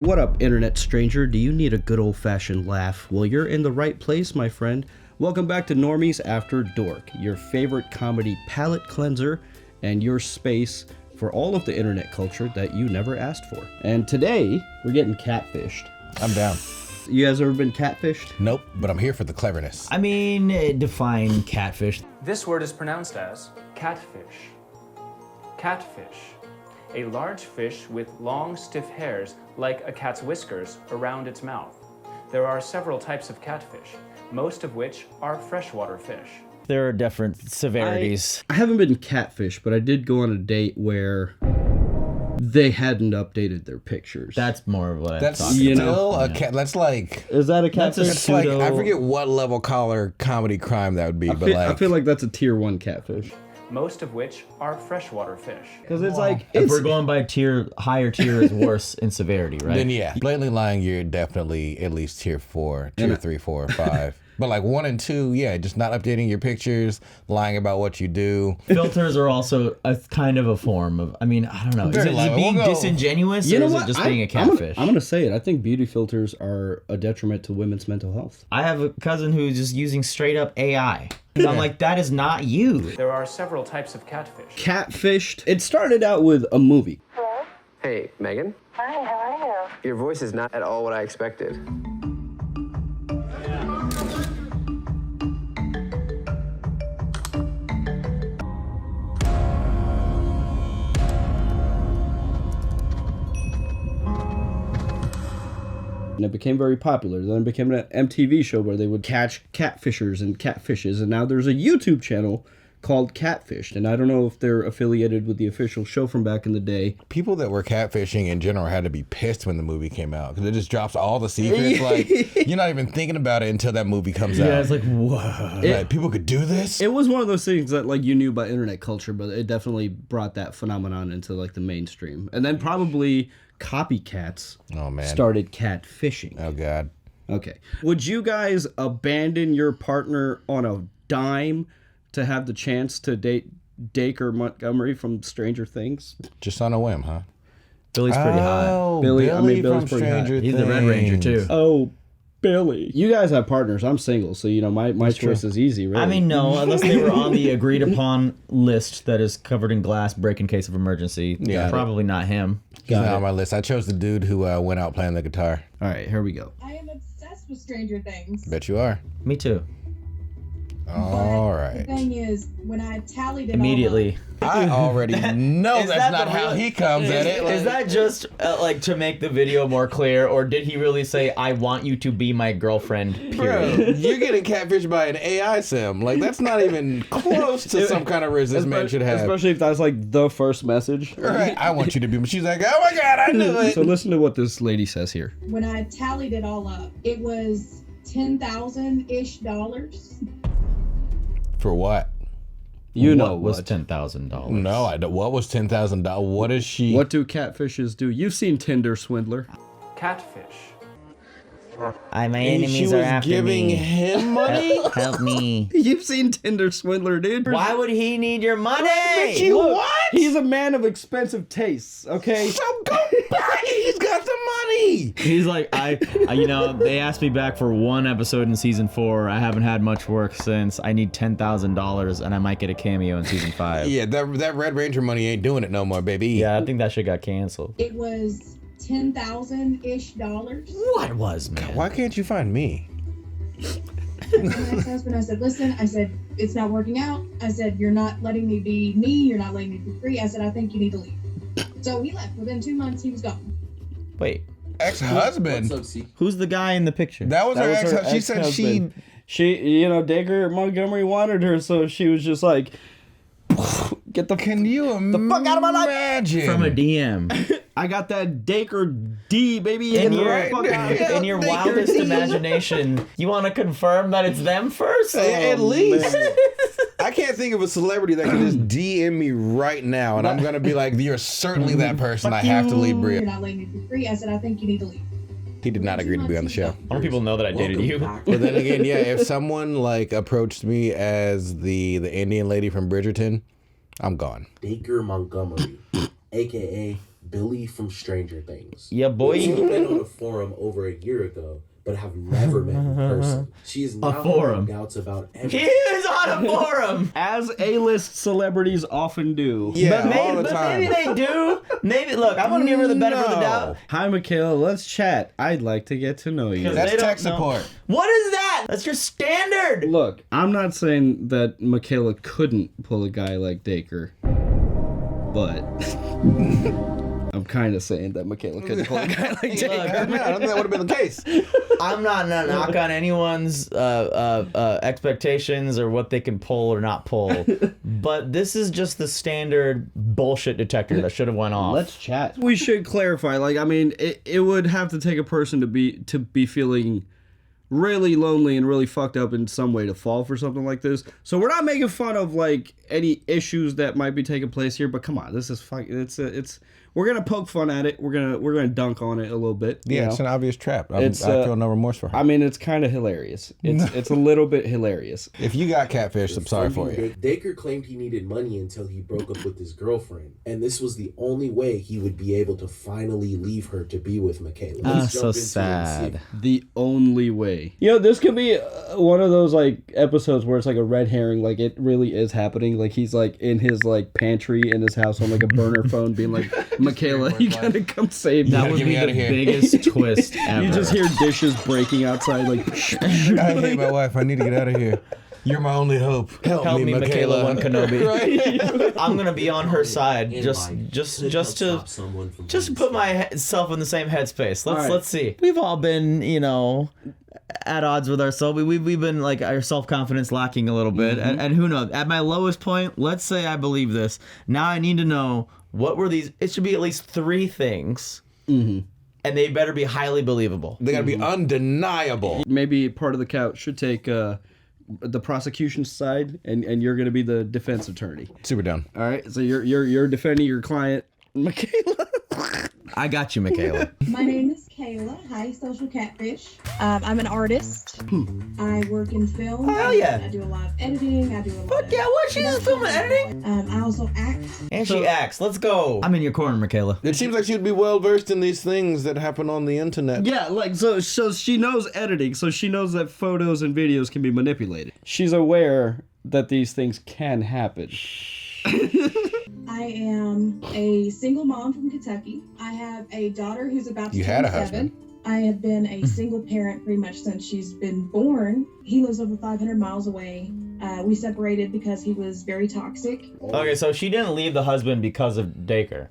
What up, internet stranger? Do you need a good old-fashioned laugh? Well, you're in the right place, my friend. Welcome back to Normies After Dork, your favorite comedy palate cleanser and your space for all of the internet culture that you never asked for. And today, we're getting catfished. I'm down. You guys ever been catfished? Nope, but I'm here for the cleverness. I mean, define catfish. This word is pronounced as catfish. Catfish. A large fish with long, stiff hairs, like a cat's whiskers, around its mouth. There are several types of catfish, most of which are freshwater fish. There are different severities. I haven't been catfished, but I did go on a date where they hadn't updated their pictures. That's more of what I That's thought. still a cat. That's like. Is that a catfish? It's like I forget what level collar comedy crime that would be, I feel like that's a tier 1 catfish. Most of which are freshwater fish. Because it's like... If we're going by higher tier is worse in severity, right? Then yeah, blatantly lying, you're definitely at least tier 4, tier 3, 4, 5. But like 1 and 2, yeah, just not updating your pictures, lying about what you do. Filters are also a kind of a form of, I mean, I don't know. Is it being disingenuous or is it just being a catfish? I'm going to say it. I think beauty filters are a detriment to women's mental health. I have a cousin who's just using straight up AI. And I'm like, that is not you. There are several types of catfish. Catfished. It started out with a movie. Hello? Hey, Megan? Hi, how are you? Your voice is not at all what I expected. And it became very popular. Then it became an MTV show where they would catch catfishers and catfishes. And now there's a YouTube channel called Catfished. And I don't know if they're affiliated with the official show from back in the day. People that were catfishing in general had to be pissed when the movie came out because it just drops all the secrets. Like, you're not even thinking about it until that movie comes out. Yeah, it's like, whoa. Like, people could do this? It was one of those things that like you knew about internet culture, but it definitely brought that phenomenon into like the mainstream. And then probably copycats started catfishing. Oh, God. Okay. Would you guys abandon your partner on a dime to have the chance to date Dacre Montgomery from Stranger Things? Just on a whim, huh? Billy's pretty hot. Oh, Billy from pretty hot. Stranger He's the Red Ranger, too. Oh, Billy. You guys have partners. I'm single, so you know my choice is easy, really. I mean, no, unless they were on the agreed upon list that is covered in glass, break in case of emergency. Yeah. Probably not him. He's not on my list. I chose the dude who went out playing the guitar. All right, here we go. I am obsessed with Stranger Things. Bet you are. Me too. All The right. thing is, when I tallied it Immediately. I already know Is that's that not the how real- he comes at it. Is that just like to make the video more clear, or did he really say, "I want you to be my girlfriend"? Bro, Period. you're getting catfished by an AI sim. Like, that's not even close to some kind of risk this man should have. Especially if that's like the first message. Right. I want you to be. She's like, oh my God, I knew it. So listen to what this lady says here. When I tallied it all up, it was $10,000-ish. For what? You know what was what. $10,000? No, I don't. What was $10,000? What is she? What do catfishes do? You've seen Tinder, swindler. Catfish. My And enemies she are was after giving me. him money? Help me. You've seen Tinder, swindler, dude. Why would he need your money? Look, he's a man of expensive tastes, okay? So go buy it. He's got the money. He's like, you know, they asked me back for one episode in season 4. I haven't had much work since. I need $10,000 and I might get a cameo in season 5. Yeah, that Red Ranger money ain't doing it no more, baby. Yeah, I think that shit got canceled. It was $10,000-ish. What was, man? Why can't you find me? My ex-husband, I said, listen, I said, it's not working out. I said, you're not letting me be me. You're not letting me be free. I said, I think you need to leave. So he left. Within 2 months, he was gone. Wait, Ex-husband. who's the guy in the picture? That was her was her ex. She said she. She, you know, Dacre Montgomery wanted her, so she was just like, get the Can you fuck out of my life. imagine? From a DM. I got that Dacre D, baby. In Get the your, fuck out of here. in your Dacre wildest D. imagination, you want to confirm that it's them first? At least. man. I can't think of a celebrity that can just DM me right now, and I'm gonna be like, "You're certainly that person. I have to leave You're Bria." not letting me be free. I said, I think you need to leave. He did not agree to be on the show. I want people to know that I dated you. But then again, yeah, if someone like approached me as the Indian lady from Bridgerton, I'm gone. Dacre Montgomery, a.k.a. Billy from Stranger Things. Yeah, boy. We've been on a forum over a year ago, but have never met in person. She is now having doubts about He everything. is on a forum. As A-list celebrities often do. Yeah, But all the time. maybe they do. Maybe, look, I want to give her the benefit of the doubt. Hi, Michaela. Let's chat. I'd like to get to know you. Because That's they don't tech know. support. What is that? That's your standard. Look, I'm not saying that Michaela couldn't pull a guy like Dacre, but I'm kind of saying that Michaela couldn't pull a guy like Dacre. I don't think that would have been the case. I'm not gonna knock on anyone's expectations or what they can pull or not pull, but this is just the standard bullshit detector that should have went off. Let's chat. We should clarify. Like, I mean, it would have to take a person to be feeling really lonely and really fucked up in some way to fall for something like this. So we're not making fun of like any issues that might be taking place here, but come on, this is it's we're gonna poke fun at it. We're gonna dunk on it a little bit. Yeah, it's an obvious trap. I feel no remorse for her. I mean, it's kind of hilarious. It's a little bit hilarious. If you got catfish, I'm sorry for you. Dacre claimed he needed money until he broke up with his girlfriend, and this was the only way he would be able to finally leave her to be with Michaela. Let's so jump into it and see sad. if- The only way. You know, this could be one of those like episodes where it's like a red herring. Like it really is happening. Like he's like in his like pantry in his house on like a burner phone, being like, "Michaela, you gotta come save me." That would get be me the outta here. biggest twist ever. You just hear dishes breaking outside. Like, I hate my wife. I need to get out of here. You're my only hope. Help me, Michaela One Kenobi. Right? I'm gonna be on her side, in just life just could just help to stop someone from just being put sick. myself in the same headspace. right. Let's see. We've all been, at odds with ourselves. We've been like our self-confidence lacking a little bit, and who knows? At my lowest point, let's say I believe this. Now I need to know what were these. It should be at least 3 things, and they better be highly believable. They gotta be undeniable. maybe part of the couch should take the prosecution side, and you're gonna be the defense attorney. Super down. All right, so you're defending your client, Michaela. I got you, Michaela. My name is Kayla. Hi, social catfish. I'm an artist. I work in film. Hell yeah. I do a lot of editing. I do a lot Fuck of yeah, what? She's filming editing? I also act. And she acts. Let's go. I'm in your corner, Michaela. It seems like she'd be well versed in these things that happen on the internet. Yeah, like so she knows editing, so she knows that photos and videos can be manipulated. She's aware that these things can happen. I am a single mom from Kentucky. I have a daughter who's about to You turn had a 7. husband. I have been a single parent pretty much since she's been born. He lives over 500 miles away. We separated because he was very toxic. Okay, so she didn't leave the husband because of Dacre.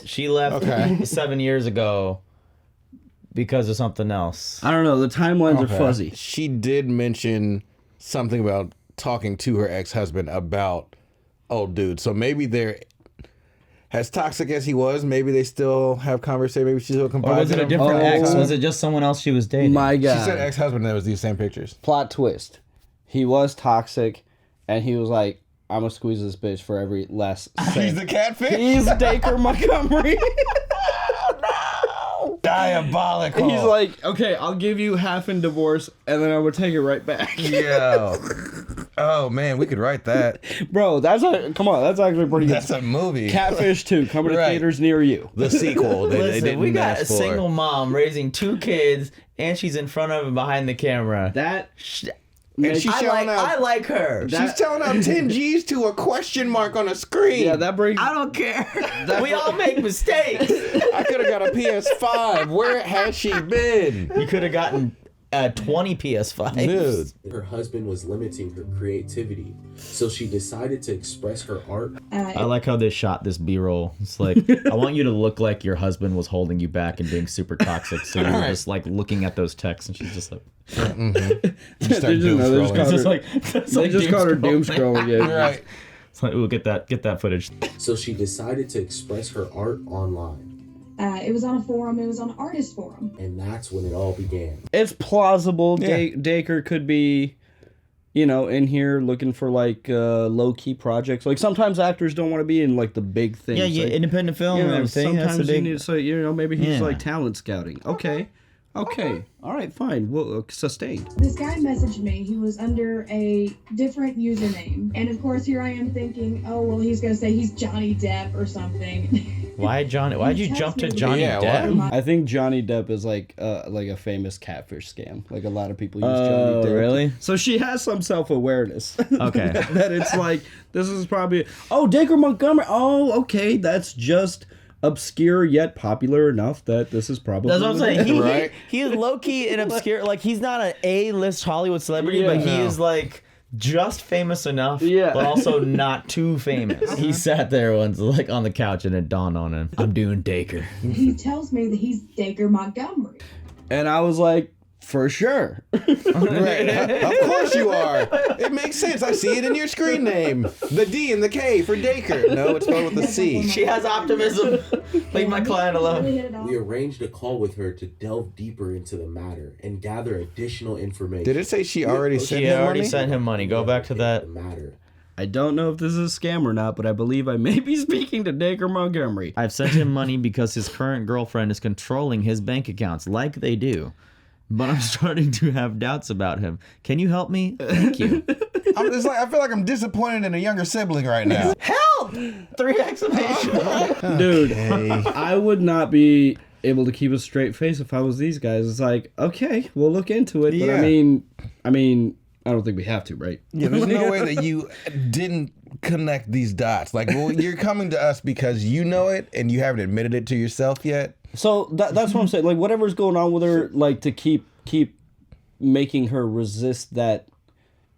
She left Okay. 7 years ago because of something else. I don't know, the timelines Okay. are fuzzy. She did mention something about talking to her ex-husband about old dude. So maybe they're as toxic as he was. Maybe they still have conversation. Maybe she still Or confides was it in a him. different Oh. ex? Was it just someone else she was dating? My She God. said ex-husband. That was these same pictures. Plot twist. He was toxic, and he was like, I'm gonna squeeze this bitch for every last He's cent. the catfish. He's Dacre Montgomery. Diabolical. He's like, okay, I'll give you half in divorce, and then I'm gonna take it right back. yo. Oh man, we could write that. Bro, that's actually pretty good. That's a movie. Catfish 2 coming to Right. theaters near you. The sequel. They Listen, didn't we got ask a for. single mom raising 2 kids, and she's in front of and behind the camera. That And she's showing I out. like her. She's telling out 10 G's to a question mark on a screen. yeah, that brings. I don't care. We all make mistakes. I could have got a PS5. Where has she been? You could have gotten 20 PS5s. Dude. Her husband was limiting her creativity, so she decided to express her art. I like how they shot this B-roll. It's like, I want you to look like your husband was holding you back and being super toxic. So you're just like looking at those texts, and she's just like, You start They just- doom no, they just scrolling. call it's just her- like, it's They like just called her doom scrolling. Yeah. Right. It's like, ooh, get that footage. So she decided to express her art online, It was on a forum. It was on an artist forum. and that's when it all began. It's plausible. Yeah. Dacre could be, in here looking for like low key projects. Like sometimes actors don't want to be in like the big things. Yeah, yeah, like, independent film and everything. That's sometimes the you big. need, so maybe he's Yeah. like talent scouting. Okay, all right, fine. Well, sustained. This guy messaged me. He was under a different username. And of course, here I am thinking, oh, well, he's going to say he's Johnny Depp or something. Why'd you jump to Johnny Yeah, Depp? I think Johnny Depp is like a famous catfish scam. Like a lot of people use Johnny Depp. Really? So she has some self-awareness. Okay. That it's like, this is probably, Dacre Montgomery. Oh, okay, that's just obscure yet popular enough that this is probably. That's what I'm saying. Right. He is low-key and obscure. Like, he's not an A-list Hollywood celebrity, but he is like just famous enough, but also not too famous. He sat there once, like on the couch, and it dawned on him, I'm doing Dacre. He tells me that he's Dacre Montgomery. And I was like, for sure. Right. Of course you are. It makes sense. I see it in your screen name. The D and the K for Dacre. No, it's spelled with a C. She has optimism. Leave my client alone. We arranged a call with her to delve deeper into the matter and gather additional information. Did it say she already sent She him already money? sent him money. Go back to that. The matter. I don't know if this is a scam or not, but I believe I may be speaking to Dacre Montgomery. I've sent him money because his current girlfriend is controlling his bank accounts like they do. But I'm starting to have doubts about him. Can you help me? Thank you. I feel like I'm disappointed in a younger sibling right now. Help! 3 exclamation. Dude, I would not be able to keep a straight face if I was these guys. It's like, okay, we'll look into it. But Yeah. I mean, I don't think we have to, right? Yeah, there's no way that you didn't connect these dots. Like, well, you're coming to us because you know it and you haven't admitted it to yourself yet. So that's what I'm saying. Like, whatever's going on with her, like, to keep making her resist that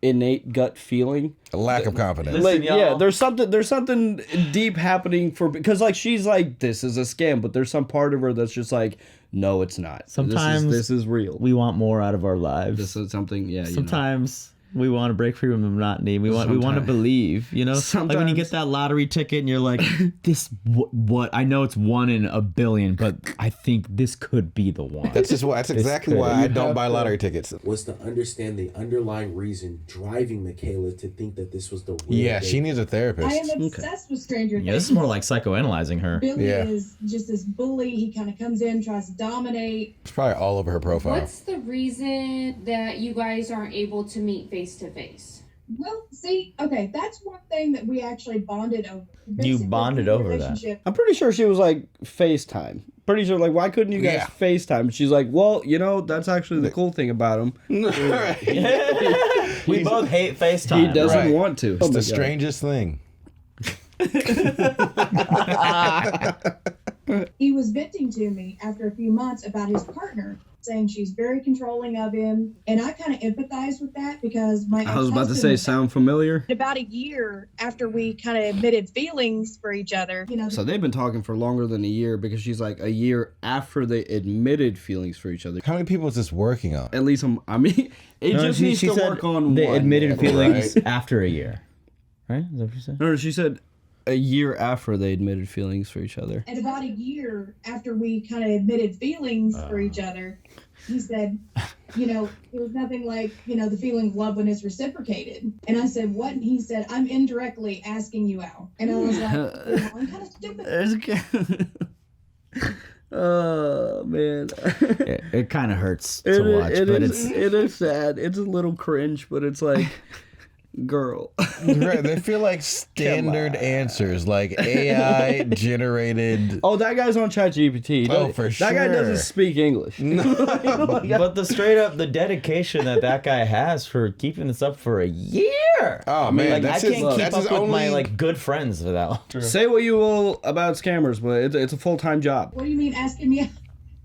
innate gut feeling. A lack of confidence. Listen, Like, yeah, y'all. there's something deep happening because, like, she's like, this is a scam, but there's some part of her that's just like, no, it's not. Sometimes this is real. We want more out of our lives. This is something. Yeah. Sometimes we want to break free from the monotony. We want to believe, you know? Like when you get that lottery ticket and you're like, this, what? I know it's 1 in a billion, but I think this could be the one. That's exactly why I don't buy lottery tickets. Was to understand the underlying reason driving Michaela to think that this was the real Yeah, Dacre. she needs a therapist. I am obsessed with Stranger Things. Yeah, this is more like psychoanalyzing her. Billy Yeah. is just this bully. He kind of comes in, tries to dominate. It's probably all over her profile. What's the reason that you guys aren't able to meet face to face? Well, see, okay, that's one thing that we actually bonded over. You bonded the over that. relationship- I'm pretty sure she was like FaceTime. Pretty sure, like, why couldn't you guys Yeah. FaceTime? She's like, well, that's actually the cool thing about him. We both hate FaceTime. He doesn't Right. want to. It's the strangest thing. He was venting to me after a few months about his partner, saying she's very controlling of him. And I kind of empathized with that because my I was about to ex-husband say, was sound familiar? about a year after we kind of admitted feelings for each other. So they've been talking for longer than a year because she's like a year after they admitted feelings for each other. How many people is this working on? At least, it just needs to work on they one. admitted feelings Right. after a year. Right? Is that what you said? No, she said a year after they admitted feelings for each other. And about a year after we kind of admitted feelings for each other, he said, it was nothing like, the feeling of love when it's reciprocated. And I said, what? And he said, I'm indirectly asking you out. And I was like, well, I'm kind of stupid. Oh, man. It kind of hurts to watch, but it is sad. It's a little cringe, but it's like, girl. Right, they feel like standard answers, like AI generated. Oh, that guy's on ChatGPT. Oh, for That guy doesn't sure. speak English. But the dedication that guy has for keeping this up for a year. Oh man, Like, that's I his, can't keep that's up his with only. my good friends without. Say what you will about scammers, but it's a full-time job. What do you mean asking me out?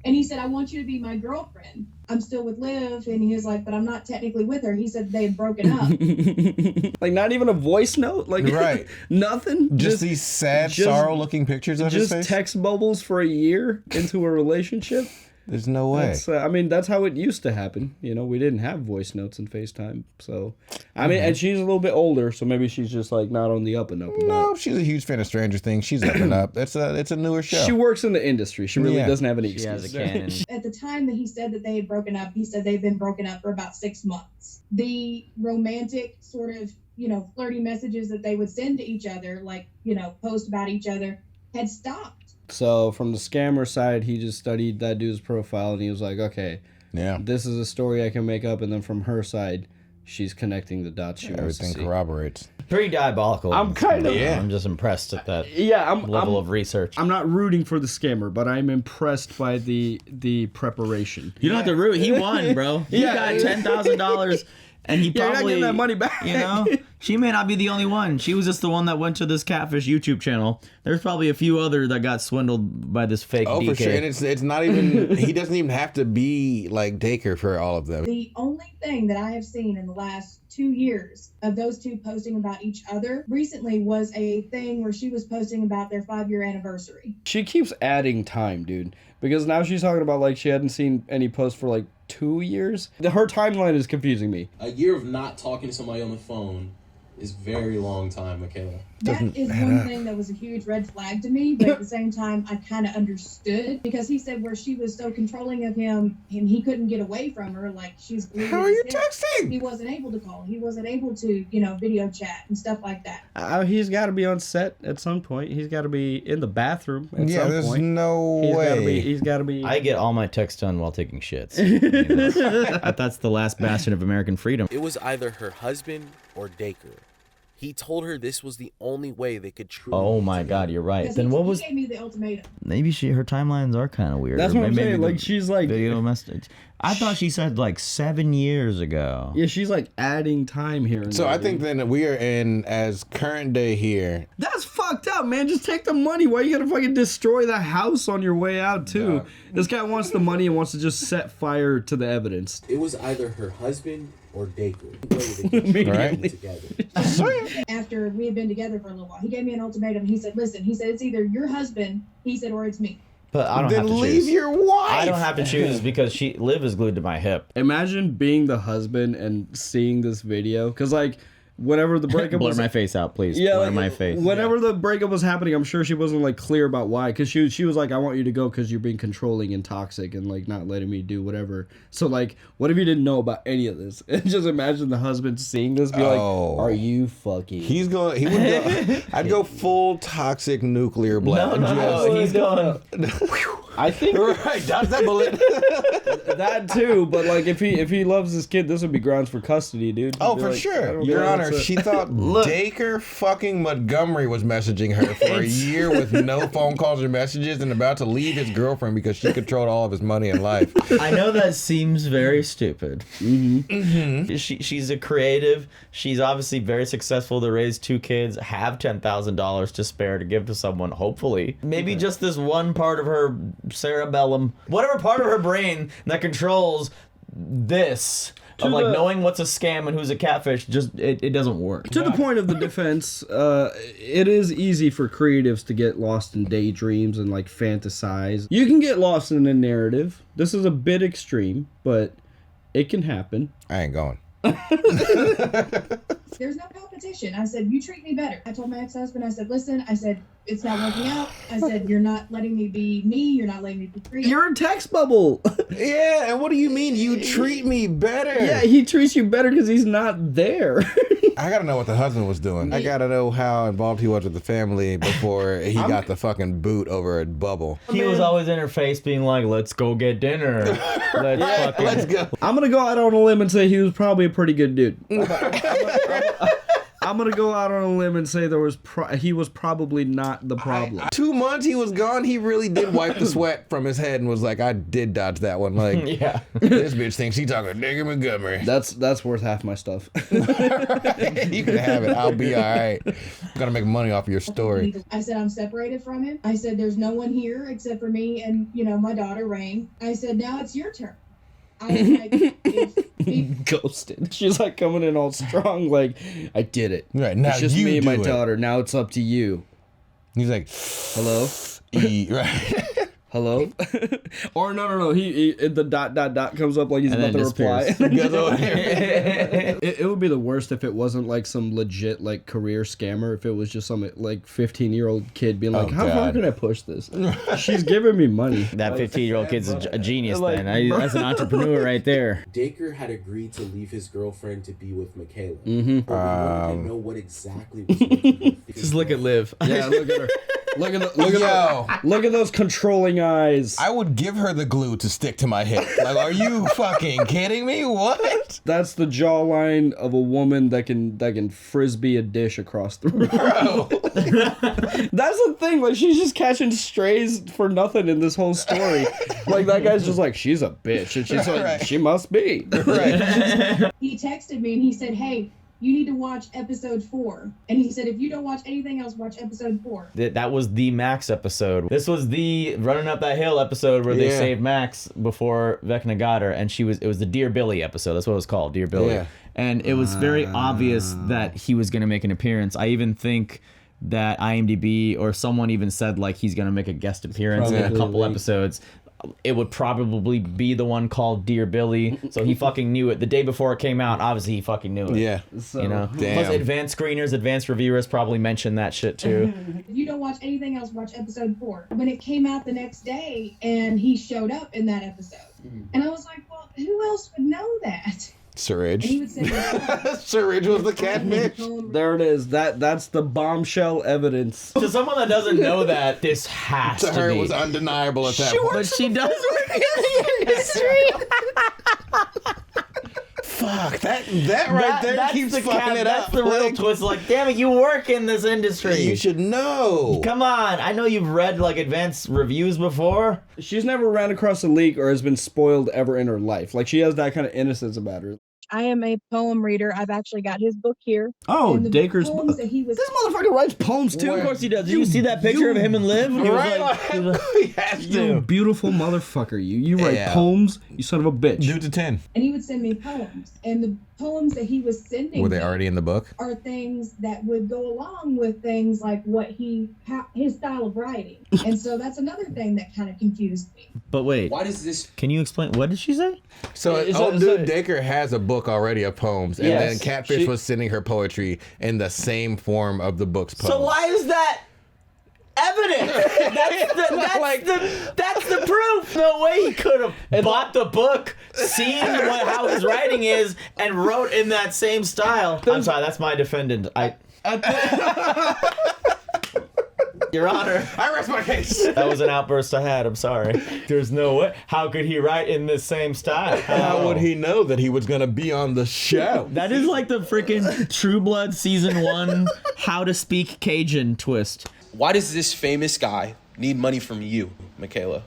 And he said, I want you to be my girlfriend. I'm still with Liv. And he was like, but I'm not technically with her. He said they had broken up. Like, not even a voice note? Like, Right. Nothing? just these sad, just- sorrow-looking pictures of his Just face. text bubbles for a year into a relationship? There's no way. That's how it used to happen. We didn't have voice notes and FaceTime. So, and she's a little bit older, so maybe she's just like not on the up and up. No, she's a huge fan of Stranger Things. She's up and up. It's a newer show. She works in the industry. She really Yeah. doesn't have any She has a excuse. cannon. At the time that he said that they had broken up, he said they've been broken up for about 6 months. The romantic sort of, flirty messages that they would send to each other, like, post about each other, had stopped. So from the scammer side, he just studied that dude's profile and he was like, okay, Yeah. this is a story I can make up. And then from her side, she's connecting the dots she wants to Everything see. corroborates. Pretty diabolical. I'm kind of I'm just impressed at that I'm level of research. I'm not rooting for the scammer, but I'm impressed by the preparation. You don't have to root. He won, bro. He got $10,000, and he Yeah, you're not probably getting that money back. You know, she may not be the only one. She was just the one that went to this catfish YouTube channel. There's probably a few other that got swindled by this fake. Oh, DK. for sure. And it's not even. He doesn't even have to be like Dacre for all of them. The only thing that I have seen in the last 2 years of those two posting about each other recently was a thing where she was posting about their 5-year anniversary. She keeps adding time, dude, because now she's talking about like she hadn't seen any posts for like 2 years. Her timeline is confusing me. A year of not talking to somebody on the phone is very long time, Michaela. That is one thing that was a huge red flag to me, but at the same time, I kind of understood because he said where she was so controlling of him and he couldn't get away from her, like she's glued How to are you his hip. texting? He wasn't able to call. He wasn't able to, video chat and stuff like that. He's got to be on set at some point. He's got to be in the bathroom at Yeah, some there's point. no way. He's got to be. I get all my texts done while taking shits. That's the last bastion of American freedom. It was either her husband or Dacre. He told her this was the only way they could truly. Oh my God, you're right. Because Then what he was? gave me the ultimatum. Maybe her timelines are kind of weird. That's Or what I'm maybe saying. the Like she's like. video message. I thought she said like 7 years ago. Yeah, she's like adding time here. And So there, I think dude. then we are in as current day here. That's fucked up, man. Just take the money. Why you gotta fucking destroy the house on your way out too? This guy wants the money and wants to just set fire to the evidence. It was either her husband or Dacre. They Right. together. After we had been together for a little while, he gave me an ultimatum. He said, listen, he said, it's either your husband, he said, or it's me. But I don't Then have to leave choose. your wife. I don't have to choose because Liv is glued to my hip. Imagine being the husband and seeing this video, because like whenever the breakup Blur was my face out, please. yeah, Blur like, my face. whenever the breakup was happening, I'm sure she wasn't like clear about why, because she was like, I want you to go because you're being controlling and toxic and like not letting me do whatever. So like, what if you didn't know about any of this? And just imagine the husband seeing this, be like, are you fucking? He would go. I'd go full toxic nuclear blast. No, he's going. I think Right, dodge that bullet. that too, but like if he loves his kid, this would be grounds for custody, dude. Oh, Be for like, I sure. don't Your know, Honor, it's a- she thought Dacre fucking Montgomery was messaging her for a year with no phone calls or messages and about to leave his girlfriend because she controlled all of his money and life. I know that seems very stupid. She's a creative. She's obviously very successful to raise 2 kids, have $10,000 to spare to give to someone, hopefully. Maybe just this one part of her cerebellum, whatever part of her brain that controls this, of like knowing what's a scam and who's a catfish, just it doesn't work. To the point of the defense, it is easy for creatives to get lost in daydreams and like fantasize. You can get lost in a narrative. This is a bit extreme, but it can happen. I ain't going. There's no competition. I said, you treat me better. I told my ex-husband, I said, listen, I said, it's not working out. I said, you're not letting me be me. You're not letting me be free. You're a text bubble. Yeah, and what do you mean you treat me better? Yeah, he treats you better because he's not there. I gotta know what the husband was doing. I gotta know how involved he was with the family before he got the fucking boot over a bubble. He was always in her face being like, let's go get dinner. Let's go. I'm gonna go out on a limb and say he was probably a pretty good dude. I'm gonna go out on a limb and say he was probably not the problem. 2 months he was gone. He really did wipe the sweat from his head and was like, I did dodge that one. Like, Yeah. this bitch thinks she talking to Dacre Montgomery. That's worth half my stuff. You can have it. I'll be all right. I'm gonna make money off your story. I said, I'm separated from him. I said, there's no one here except for me and, my daughter, Rain. I said, now it's your turn. I was like, Ghosted. She's like coming in all strong, like, I did it. Right, now it's just you me and do my it. daughter. Now it's up to you. He's like, Hello? right. Hello? Or no. He the ... comes up like he's And about then to reply. Goes over here. It would be the worst if it wasn't like some legit like career scammer. If it was just some like 15-year-old kid being like, how far God. can I push this? She's giving me money. That 15-year-old kid's a genius Like, then. That's an entrepreneur right there. Dacre had agreed to leave his girlfriend to be with Michaela. Mm-hmm. But we wanted to know what exactly was making her feel Just look at Liv. Yeah, look at her. Look at those controlling eyes. I would give her the glue to stick to my hip. Like, are you fucking kidding me? What? That's the jawline of a woman that can frisbee a dish across the room. Bro. That's the thing. Like, she's just catching strays for nothing in this whole story. Like, that guy's just like, she's a bitch, and she's like, Right. she must be. Right. He texted me and he said, hey, you need to watch episode 4. And he said, if you don't watch anything else, watch episode 4. That was the Max episode. This was the Running Up That Hill episode where they Yeah. saved Max before Vecna got her, and it was the Dear Billy episode. That's what it was called, Dear Billy. Yeah. And it was very obvious that he was going to make an appearance. I even think that IMDb or someone even said like he's going to make a guest appearance in a couple episodes. It would probably be the one called Dear Billy. So he fucking knew it. The day before it came out, obviously he fucking knew it. Yeah. So, You know? Damn. Plus advanced screeners, advanced reviewers probably mentioned that shit too. If you don't watch anything else, watch episode 4. When it came out the next day and he showed up in that episode. And I was like, well, who else would know that? And he Surridge. would say, Surridge was the catfish. there it is. That's the bombshell evidence. To someone that doesn't know that, this has To to her, be. it was undeniable at that point. But she does work in the industry. Fuck, that right there that's keeps the fucking it That's up. the real Like, twist. Like, damn it, you work in this industry. you should know. Come on, I know you've read like advanced reviews before. She's never ran across a leak or has been spoiled ever in her life. Like, she has that kind of innocence about her. I am a poem reader. I've actually got his book here. Oh, And the Dacre's poems book. that he was This motherfucker writes poems too. Of course he does. Did you see that picture of him and Liv? He was Right? like- he was like- He has You to. beautiful motherfucker. You write Yeah. poems, you son of a bitch. Do to 10. and he would send me poems. And the poems that he was sending Were they me already in the book? are things that would go along with things like his style of writing. And so that's another thing that kind of confused me. But wait, Why does this? can you explain? What did she say? So, old dude Dacre has a book already of poems, and Yes. then Catfish was sending her poetry in the same form of the book's poems. So why is that evident? That's the proof. No way he could have bought the book, seen how his writing is, and wrote in that same style. I'm sorry, that's my defendant. Your Honor, I rest my case. that was an outburst I had. I'm sorry. There's no way. How could he write in this same style? How would he know that he was going to be on the show? That is like the freaking True Blood season 1 How to Speak Cajun twist. Why does this famous guy need money from you, Michaela?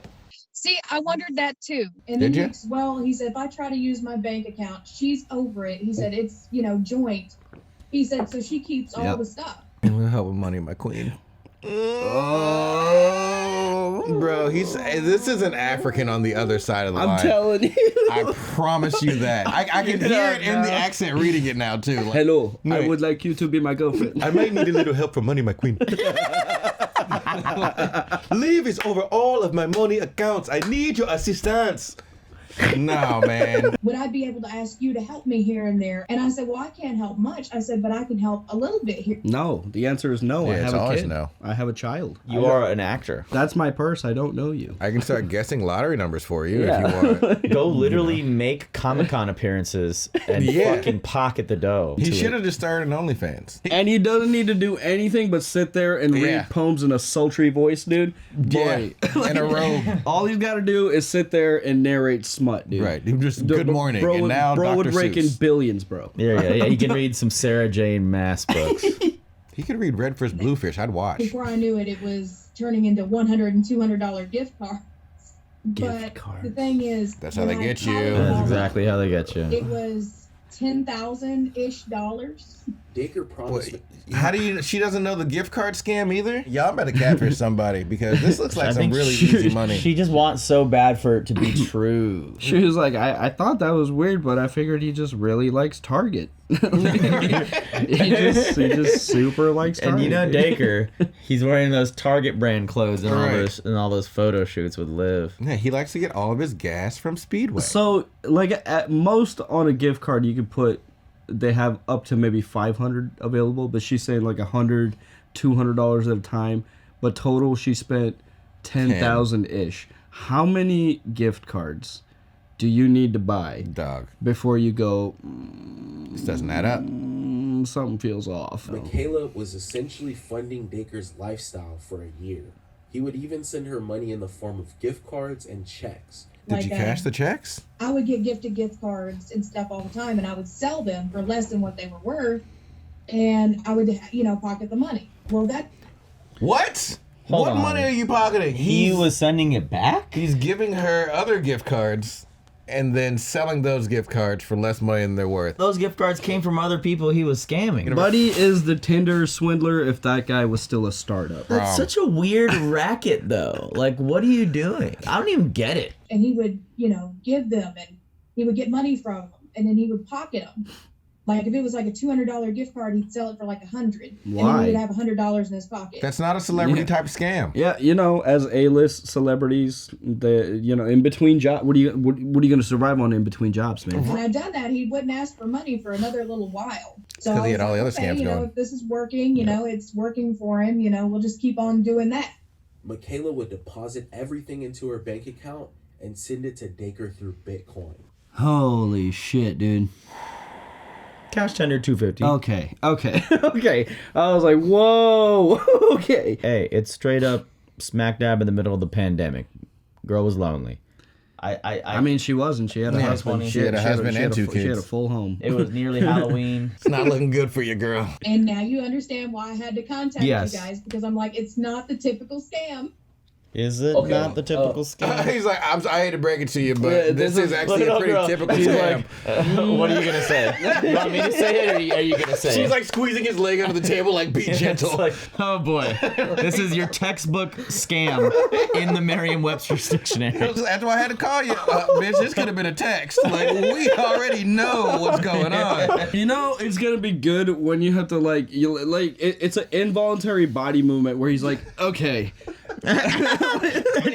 See, I wondered that too. And Did then you? he said, if I try to use my bank account, she's over it. He said, it's, joint. He said, so she keeps all the stuff. We'll help with money, my queen. Bro, this is an African on the other side of the line. I'm telling you. I promise you that. I can hear it in the accent reading it now too. Like, Hello, I Wait. would like you to be my girlfriend. I might need a little help for money, my queen. Leave is over all of my money accounts. I need your assistance. No, man. Would I be able to ask you to help me here and there? And I said, well, I can't help much. I said, but I can help a little bit here. No, the answer is no. Yeah, I it's have a always kid. no. I have a child. You are an actor. That's my purse. I don't know you. I can start guessing lottery numbers for you Yeah. if you want. Go literally make Comic-Con appearances and Yeah. fucking pocket the dough. He to should it. have just started an OnlyFans. And he doesn't need to do anything but sit there and Yeah. read poems in a sultry voice, dude. Boy. In a robe. All he's got to do is sit there and narrate smut, dude. Right. He just good morning. Bro, and now bro would Dr. rake in Seuss. billions, bro. Yeah. He can read some Sarah Jane Maas books. He could read Redford's Bluefish. I'd watch. Before I knew it, it was turning into $100 and $200 gift cards. But cards. the thing is, That's how when they I get you. counted That's all exactly how they get you. It was $10,000-ish. Dacre promised. How do you? She doesn't know the gift card scam either. Y'all better catfish somebody because this looks like I some think really she, easy money. She just wants so bad for it to be true. She was like, I thought that was weird, but I figured he just really likes Target. he just super likes Target. And you know Dacre, he's wearing those Target brand clothes and Right. all those photo shoots with Liv. Yeah, he likes to get all of his gas from Speedway. So, like, at most on a gift card, you could put, they have up to maybe 500 available, but she's saying like $100, $200 at a time. But total, she spent 10,000-ish. How many gift cards do you need to buy Dog, before you go, this doesn't add up. something feels off. Michaela was essentially funding Dacre's lifestyle for a year. He would even send her money in the form of gift cards and checks. Did you cash the checks? I would get gifted gift cards and stuff all the time, and I would sell them for less than what they were worth, and I would, pocket the money. Well, What? Hold What on. money are you pocketing? He was sending it back? He's giving her other gift cards and then selling those gift cards for less money than they're worth. Those gift cards came from other people he was scamming. Buddy is the Tinder swindler if that guy was still a startup. That's such a weird racket, though. Like, what are you doing? I don't even get it. and he would, give them, and he would get money from them, and then he would pocket them. Like if it was like a $200 gift card, he'd sell it for like $100. Why? And then he would have $100 in his pocket. That's not a celebrity type of scam. Yeah, as A-list celebrities, in between job, what are you going to survive on in between jobs, man? When I'd done that, he wouldn't ask for money for another little while. So 'Cause he had I was all the like, other scams going. If this is working, it's working for him, we'll just keep on doing that. Michaela would deposit everything into her bank account and send it to Dacre through Bitcoin. Holy shit, dude. Cash tender $250. Okay. I was like, whoa. Okay. Hey, it's straight up smack dab in the middle of the pandemic. Girl was lonely. I mean, she wasn't. She had a husband. She had a husband and two She had a kids. full home. It was nearly Halloween. It's not looking good for you, girl. And now you understand why I had to contact Yes. you guys, because I'm like, it's not the typical scam. Is it Okay, not the typical scam? He's like, I hate to break it to you, but this is actually a pretty typical She's scam. like, what are you gonna say? You want me to say it, or are you gonna say it? She's like squeezing his leg under the table, like, be gentle. It's like, oh boy, this is your textbook scam in the Merriam-Webster's dictionary. That's why I had to call you. Bitch, this could have been a text. Like, we already know what's going on. It's gonna be good when you have to it's an involuntary body movement where he's like, okay.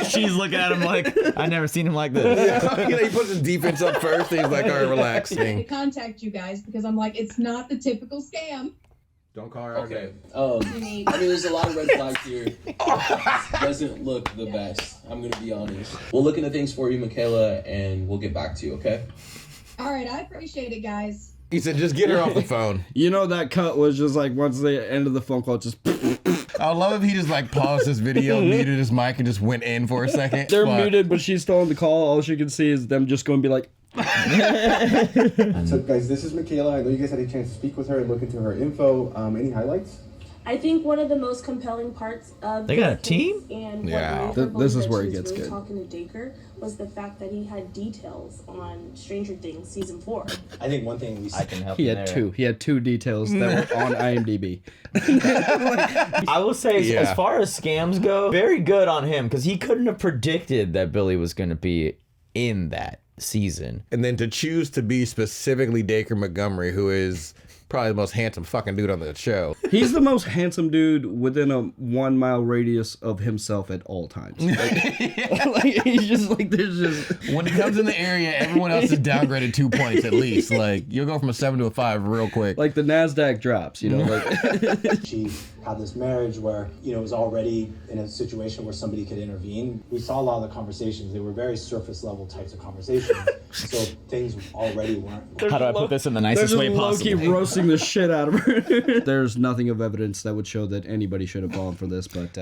She's looking at him like, I've never seen him like this. He puts his defense up first. And he's like, all right, relax. I had to contact you guys because I'm like, it's not the typical scam. Don't call her. Okay. I mean, there's a lot of red flags here. Doesn't look the best. I'm gonna be honest. We'll look into things for you, Michaela, and we'll get back to you. Okay? All right, I appreciate it, guys. He said, just get her off the phone. That cut was just like once they ended the phone call, just. I would love if he just like paused this video, muted his mic, and just went in for a second. They're muted, but she's still on the call. All she can see is them just going to be like. So guys, this is Michaela. I know you guys had a chance to speak with her and look into her info. Any highlights? I think one of the most compelling parts of They got a team? and Yeah. what made her This is believe where that it she was gets really good. talking to Dacre was the fact that he had details on Stranger Things season 4. I think one thing we I can help He you had there. two. He had two details that were on IMDb. I will say, as far as scams go, very good on him, because he couldn't have predicted that Billy was going to be in that season. And then to choose to be specifically Dacre Montgomery, who is probably the most handsome fucking dude on the show. He's the most handsome dude within a 1 mile radius of himself at all times. He's just like, there's just. When he comes in the area, everyone else is downgraded 2 points at least. Like, you'll go from a 7 to a 5 real quick. Like the NASDAQ drops, she had this marriage where, it was already in a situation where somebody could intervene. We saw a lot of the conversations. They were very surface level types of conversations. So things already weren't. How do I put this in the nicest way possible? Low-key roasting the shit out of her. There's nothing of evidence that would show that anybody should have fallen for this, but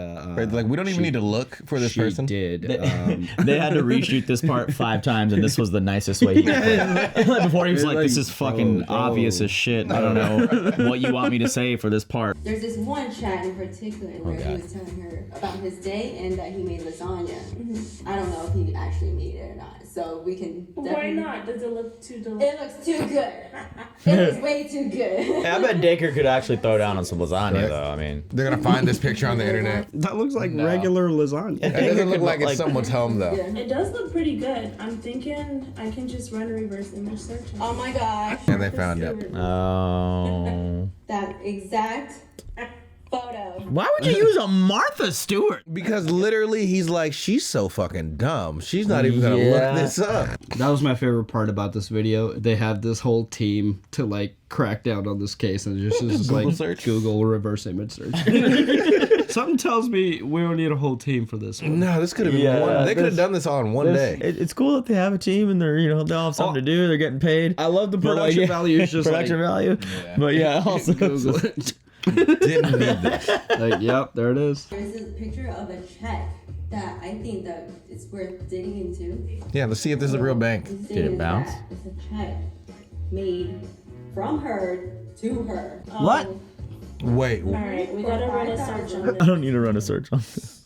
Like, we don't even need to look for this person. Did. They had to reshoot this part 5 times, and this was the nicest way he could put it. Before he was like, this is fucking obvious as shit. I don't know what you want me to say for this part. There's this one chat in particular where he was telling her about his day and that he made lasagna. I don't know if he actually made it or not. So we can Why not? Does it look too delicious? It looks too good. It looks way too good. I bet Dacre could actually throw down on some lasagna, though. I mean, they're gonna find this picture on the internet. That looks like regular lasagna. It doesn't look like it's someone's home, though. It does look pretty good. I'm thinking I can just run a reverse image search. Oh my gosh. And they found it. oh. That exact photo. Why would you use a Martha Stewart? Because literally he's like, she's so fucking dumb. She's not even gonna look this up. That was my favorite part about this video. They have this whole team to like crack down on this case, and it's just Google like search? Google reverse image search. Something tells me we don't need a whole team for this one. No, this could have been one. They could have done this all in one day. It's cool that they have a team and they're, they all have something to do. They're getting paid. I love the production value. Is just production value. Yeah. But yeah, also Google it. Didn't need this. Like, yep, there it is. There's a picture of a check that I think that it's worth digging into. Yeah, let's see if this is a real bank. Did it bounce? It's a check made from her to her. What? Wait. All right, we gotta run a search on this. I don't need to run a search on this.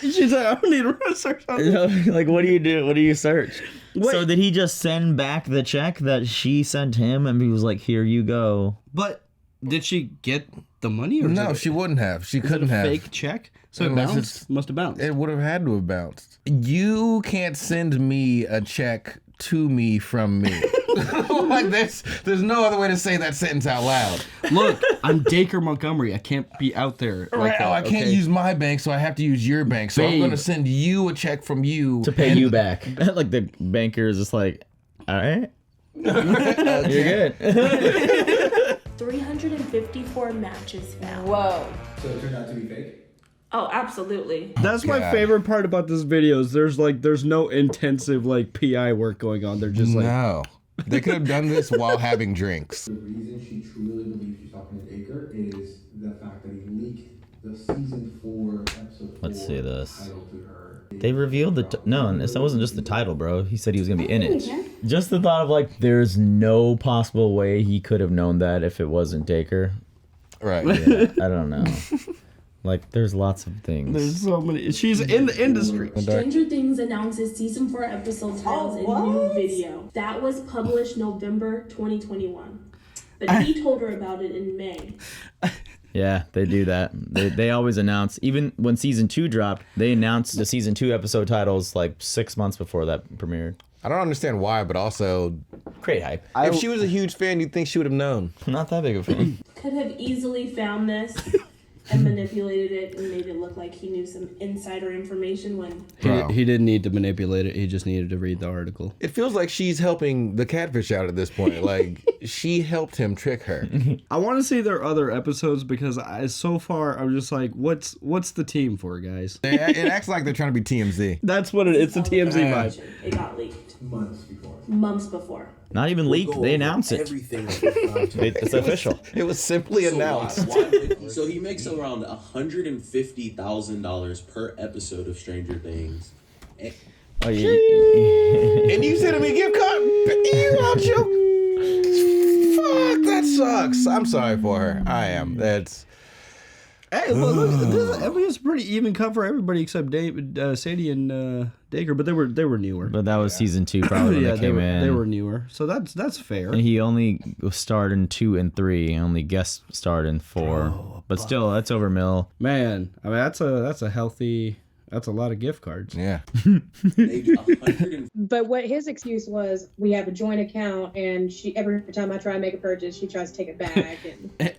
She's like, I don't need to run a search on this. Like, what do you do? What do you search? Wait. So did he just send back the check that she sent him, and he was like, "Here you go"? But did she get the money? Or No, she wouldn't have. She couldn't have. Fake check. So it Unless bounced. Must have bounced. It would have had to have bounced. You can't send me a check to me from me. Like there's no other way to say that sentence out loud. Look, I'm Dacre Montgomery. I can't be out there. Like that, I can't use my bank, so I have to use your bank. So I'm going to send you a check from you to pay you back. Like the banker is just like, all right, you're good. 354 matches found. Whoa. So it turned out to be fake? Oh, absolutely. That's my favorite part about this video. Is there's no intensive like PI work going on. They're just like no. They could have done this while having drinks. The reason she truly believes she's talking to Dacre is the fact that he leaked the season 4 episode 4 Let's see this. title to her. They revealed no, that wasn't just the title, bro. He said he was gonna be in it. Just the thought of like, there's no possible way he could have known that if it wasn't Dacre. Right. Yeah, I don't know. Like, there's lots of things. There's so many. She's in the industry. Stranger Things announces season 4 episode titles in new video. That was published November 2021. But he told her about it in May. Yeah, they do that. They always announce, even when season 2 dropped, they announced the season 2 episode titles like 6 months before that premiered. I don't understand why, but also create hype. If she was a huge fan, you'd think she would have known. I'm not that big of a fan. Could have easily found this and manipulated it and made it look like he knew some insider information when He didn't need to manipulate it. He just needed to read the article. It feels like she's helping the catfish out at this point. Like, she helped him trick her. I want to see their other episodes because so far I'm just like, what's the team for, guys? It acts like they're trying to be TMZ. That's what it's a TMZ vibe. it got leaked. Months before. Not even leaked. They announced it. It's official. It was simply announced. So he makes around $150,000 per episode of Stranger Things. Oh, yeah. And you sent me a gift card? You out your... Fuck, that sucks. I'm sorry for her. I am. That's... Hey, look, it's a pretty even cut for everybody except Sadie and Dacre, but they were newer. But that was season 2 probably when they came in. They were newer, so that's fair. And he only starred in 2 and 3. He only guest starred in 4. But still, that's over mill. Man, I mean that's a healthy. That's a lot of gift cards. Yeah. But what his excuse was, we have a joint account, and every time I try to make a purchase, she tries to take it back.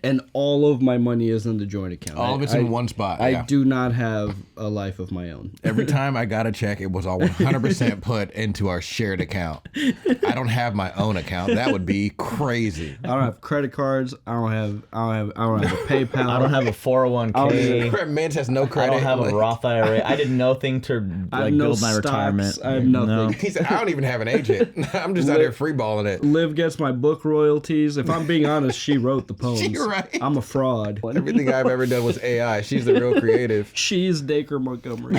And all of my money is in the joint account. All of it's in one spot. I do not have a life of my own. Every time I got a check, it was all 100% put into our shared account. I don't have my own account. That would be crazy. I don't have credit cards. I don't have a PayPal. I don't have a 401k. Mint has no credit. I don't have a Roth IRA. I did nothing to build my retirement. I have nothing. No. He said, I don't even have an agent. I'm just out here freeballing it. Liv gets my book royalties. If I'm being honest, she wrote the poems. You're right. I'm a fraud. Everything I've ever done was AI. She's the real creative. She's Dacre Montgomery.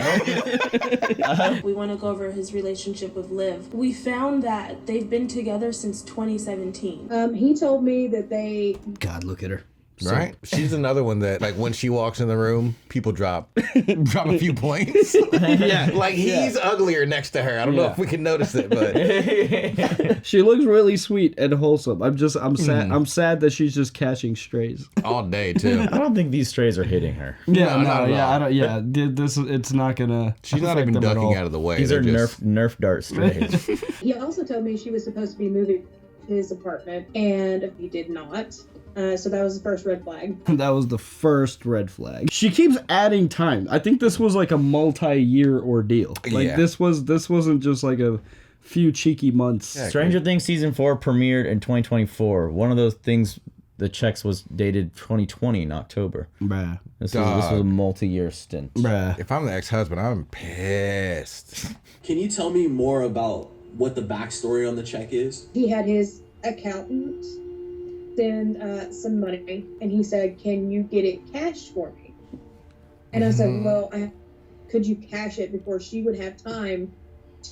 We want to go over his relationship with Liv. We found that they've been together since 2017. He told me that they... God, look at her. Right? She's another one that, like, when she walks in the room, people drop a few points. Yeah. Like, he's uglier next to her. I don't know if we can notice it, but... She looks really sweet and wholesome. I'm sad. I'm sad that she's just catching strays all day, too. I don't think these strays are hitting her. It's not gonna... She's not even ducking out of the way. These are Nerf dart strays. He also told me she was supposed to be moving his apartment, and he did not. So that was the first red flag. That was the first red flag. She keeps adding time. I think this was like a multi-year ordeal. Like Yeah. this wasn't just like a few cheeky months. Yeah, Stranger Things season 4 premiered in 2024. One of those things, the checks was dated 2020 in October. Bruh. This was a multi-year stint. Bruh. If I'm the ex-husband, I'm pissed. Can you tell me more about what the backstory on the check is? He had his accountant send some money, and he said, "Can you get it cashed for me?" And I said, "Well, could you cash it before she would have time to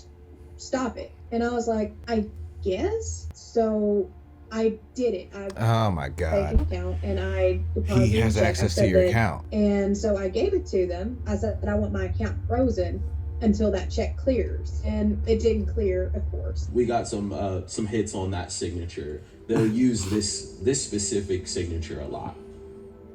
stop it?" And I was like, "I guess." So I did it. Oh my God. Account, and I deposited He has the check. access I to said your that- account. And so I gave it to them. I said that I want my account frozen until that check clears, and it didn't clear, of course. We got some hits on that signature. They'll use this specific signature a lot.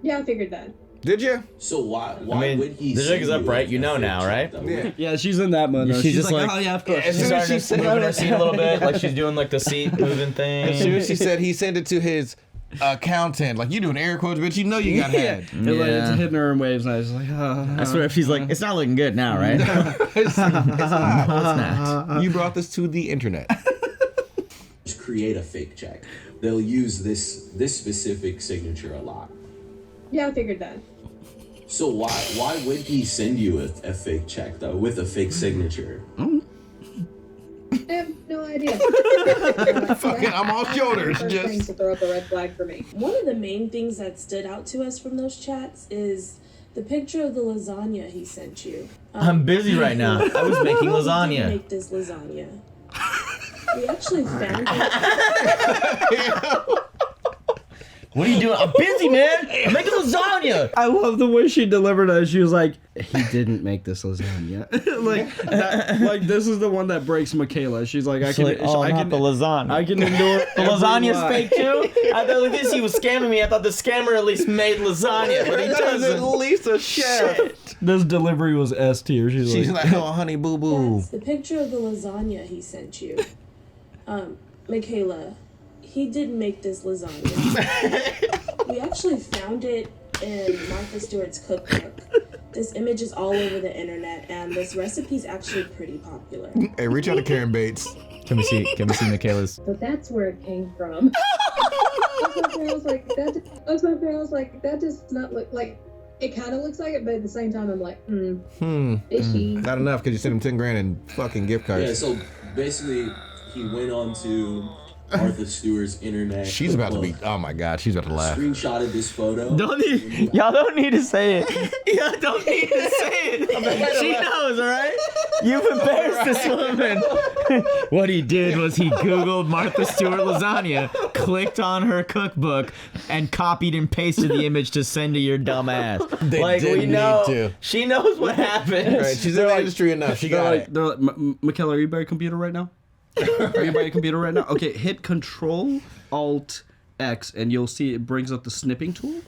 Yeah, I figured that. Did you? So why I mean, would he? the check is send up, you right? a You know fake now, check, right? though? Yeah, she's in that mode. She's just like, like, oh yeah, of course. As She's soon as starting she said to moving her it- seat a little bit, like she's doing like the seat moving thing. As soon as she said he sent it to his accountant, like you doing air quotes, bitch, you know you got had. And like, it's hitting her in waves, and I was like, I swear, if she's like, it's not looking good now, right? It's not. You brought this to the internet. Just create a fake check. They'll use this specific signature a lot. Yeah, I figured that. So why would he send you a fake check though with a fake signature? I have no idea. Fucking, I'm all shoulders. First thing Just to throw up a red flag for me. One of the main things that stood out to us from those chats is the picture of the lasagna he sent you. I'm busy right now. I was making How did you lasagna. make this lasagna? We actually found it. What are you doing? I'm busy, man. I'm making lasagna. I love the way she delivered it. She was like, he didn't make this lasagna. like this is the one that breaks Michaela. She's like, I She's can, like, oh, I not can, the lasagna. I can endure The every lasagna's lie. fake too? I thought this he was scamming me. I thought the scammer at least made lasagna, but he That is at doesn't. least a chef. This delivery was S tier. She's like, oh, honey, boo boo. The picture of the lasagna he sent you. Michaela, he didn't make this lasagna. We actually found it in Martha Stewart's cookbook. This image is all over the internet, and this recipe is actually pretty popular. Hey, reach out to Karen Bates. Can we see Michaela's? But that's where it came from. I was like, that does not look like. It kind of looks like it, but at the same time, I'm like, fishy. Not enough because you sent him 10 grand in fucking gift cards. Yeah, so basically he went on to Martha Stewart's internet. She's about to be. cookbook, Oh my God, she's about to laugh. Screenshotted this photo. Y'all don't need to say it. Y'all don't need to say it. She knows, all right? You've embarrassed this woman. What he did was he Googled Martha Stewart lasagna, clicked on her cookbook, and copied and pasted the image to send to your dumb ass. They we didn't know. need to. She knows what happened. Right, she's in the industry enough. She got it. They're like, Michaela, are you by your computer right now? Are you by your computer right now? Okay, hit Control Alt X, and you'll see it brings up the snipping tool.